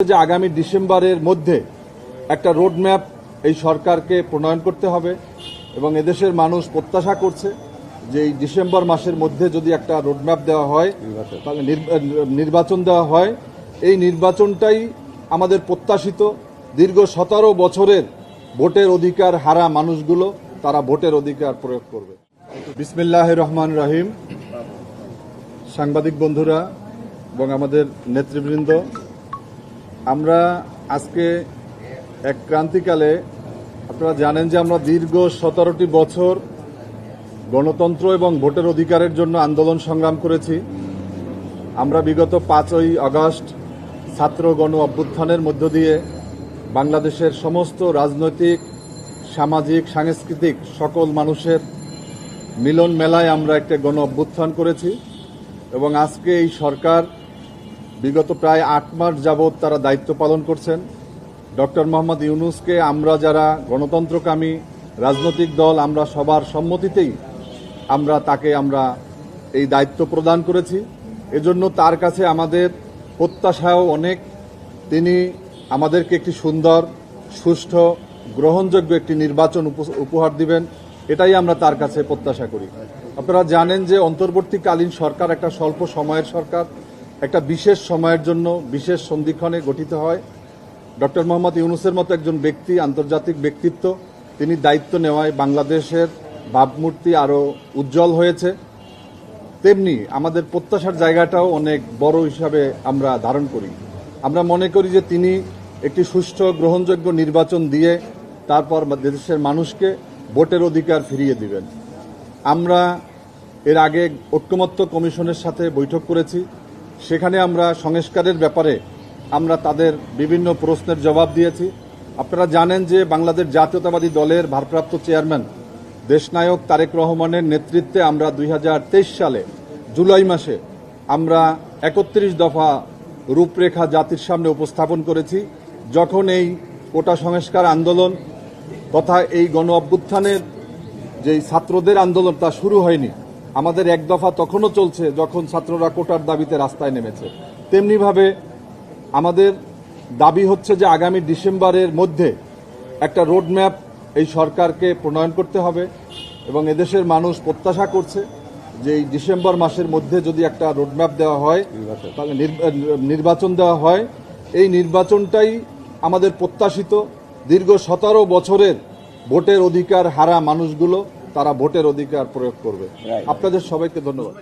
যে আগামী ডিসেম্বরের মধ্যে একটা রোডম্যাপ এই সরকারকে প্রণয়ন করতে হবে এবং এদেশের মানুষ প্রত্যাশা করছে যে এই ডিসেম্বর মাসের মধ্যে যদি একটা রোডম্যাপ দেওয়া হয়, নির্বাচন দেওয়া হয়, এই নির্বাচনটাই আমাদের প্রত্যাশিত দীর্ঘ 17 বছরের ভোটের অধিকার হারা মানুষগুলো তারা ভোটের অধিকার প্রয়োগ করবে। বিসমিল্লাহির রহমানির রহিম। সাংবাদিক বন্ধুরা এবং আমাদের নেতৃবৃন্দ, আমরা আজকে এক ক্রান্তিকালে, আপনারা জানেন যে আমরা দীর্ঘ 17টি বছর গণতন্ত্র এবং ভোটের অধিকারের জন্য আন্দোলন সংগ্রাম করেছি। আমরা বিগত 5ই আগস্ট ছাত্র গণ অভ্যুত্থানের মধ্য দিয়ে বাংলাদেশের সমস্ত রাজনৈতিক, সামাজিক, সাংস্কৃতিক সকল মানুষের মিলন মেলায় আমরা একটা গণ অভ্যুত্থান করেছি এবং আজকে এই সরকার বিগত প্রায় 8 মাস যাবৎ তারা দায়িত্ব পালন করছেন। ডক্টর মোহাম্মদ ইউনূসকে আমরা যারা গণতন্ত্রকামী রাজনৈতিক দল, আমরা সবার সম্মতিতেই তাকে এই দায়িত্ব প্রদান করেছি। এজন্য তার কাছে আমাদের প্রত্যাশাও অনেক। তিনি আমাদেরকে একটি সুন্দর, সুষ্ঠু, গ্রহণযোগ্য একটি নির্বাচন উপহার দিবেন, এটাই আমরা তার কাছে প্রত্যাশা করি। আপনারা জানেন যে অন্তর্বর্তীকালীন সরকার একটা স্বল্প সময়ের সরকার, একটা বিশেষ সময়ের জন্য বিশেষ সন্ধিক্ষণে গঠিত হয়। ডক্টর মোহাম্মদ ইউনূসের মতো একজন ব্যক্তি, আন্তর্জাতিক ব্যক্তিত্ব, তিনি দায়িত্ব নেওয়ায় বাংলাদেশের ভাবমূর্তি আরও উজ্জ্বল হয়েছে। তেমনি আমাদের প্রত্যাশার জায়গাটাও অনেক বড় হিসাবে আমরা ধারণ করি। আমরা মনে করি যে তিনি একটি সুষ্ঠু, গ্রহণযোগ্য নির্বাচন দিয়ে তারপর দেশের মানুষকে ভোটের অধিকার ফিরিয়ে দিবেন। আমরা এর আগে ঐকমত্য কমিশনের সাথে বৈঠক করেছি। সেখানে আমরা সংস্কারের ব্যাপারে তাদের বিভিন্ন প্রশ্নের জবাব দিয়েছি। আপনারা জানেন যে বাংলাদেশ জাতীয়তাবাদী দলের ভারপ্রাপ্ত চেয়ারম্যান দেশনায়ক তারেক রহমানের নেতৃত্বে আমরা 2023 সালে জুলাই মাসে 31 দফা রূপরেখা জাতির সামনে উপস্থাপন করেছি। যখন এই কোটা সংস্কার আন্দোলন তথা এই গণ অভ্যুত্থানের যে ছাত্রদের আন্দোলন তা শুরু হয়নি, আমাদের এক দফা তখনও চলছে যখন ছাত্ররা কোটার দাবিতে রাস্তায় নেমেছে। তেমনিভাবে আমাদের দাবি হচ্ছে যে আগামী ডিসেম্বরের মধ্যে একটা রোডম্যাপ এই সরকারকে প্রণয়ন করতে হবে এবং এদেশের মানুষ প্রত্যাশা করছে যে এই ডিসেম্বর মাসের মধ্যে যদি একটা রোডম্যাপ দেওয়া হয়, নির্বাচন দেওয়া হয়, এই নির্বাচনটাই আমাদের প্রত্যাশিত দীর্ঘ 17 বছরের ভোটের অধিকার হারা মানুষগুলো তারা ভোটের অধিকার প্রয়োগ করবে। আপনাদের সবাইকে ধন্যবাদ।